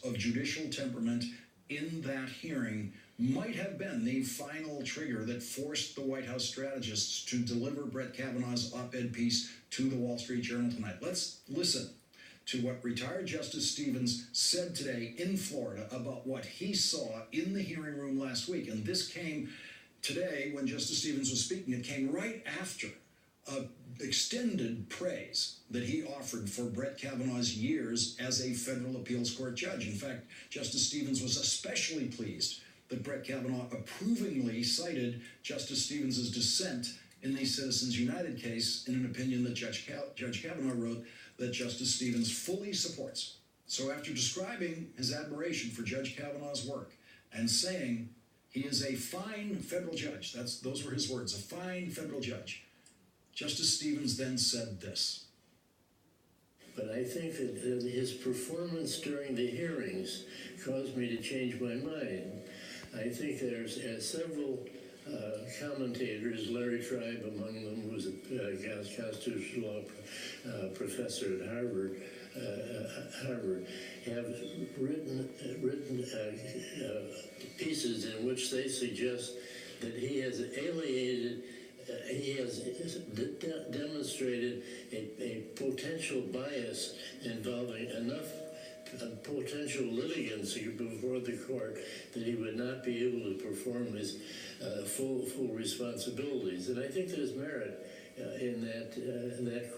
of judicial temperament in that hearing might have been the final trigger that forced the White House strategists to deliver Brett Kavanaugh's op-ed piece to the Wall Street Journal tonight. Let's listen to what retired Justice Stevens said today in Florida about what he saw in the hearing room last week. And this came today when Justice Stevens was speaking. It came right after extended praise that he offered for Brett Kavanaugh's years as a federal appeals court judge. In fact, Justice Stevens was especially pleased that Brett Kavanaugh approvingly cited Justice Stevens' dissent in the Citizens United case in an opinion that Judge Kavanaugh wrote that Justice Stevens fully supports. So after describing his admiration for Judge Kavanaugh's work and saying he is a fine federal judge, those were his words, a fine federal judge, Justice Stevens then said this. But I think that his performance during the hearings caused me to change my mind. I think there's several commentators, Larry Tribe among them, who was a constitutional law professor at Harvard, have written pieces in which they suggest that he has alienated. He has demonstrated a potential bias involving enough potential litigants before the court that he would not be able to perform his full responsibilities. And I think there's merit in that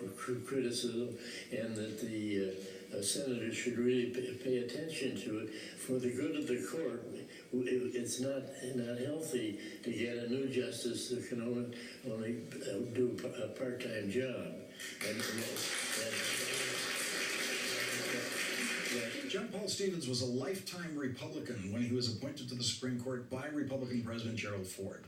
criticism, and that the senators should really pay attention to it for the good of the court. It's not healthy to get a new justice that can only do a part-time job. John Paul Stevens was a lifetime Republican when he was appointed to the Supreme Court by Republican President Gerald Ford.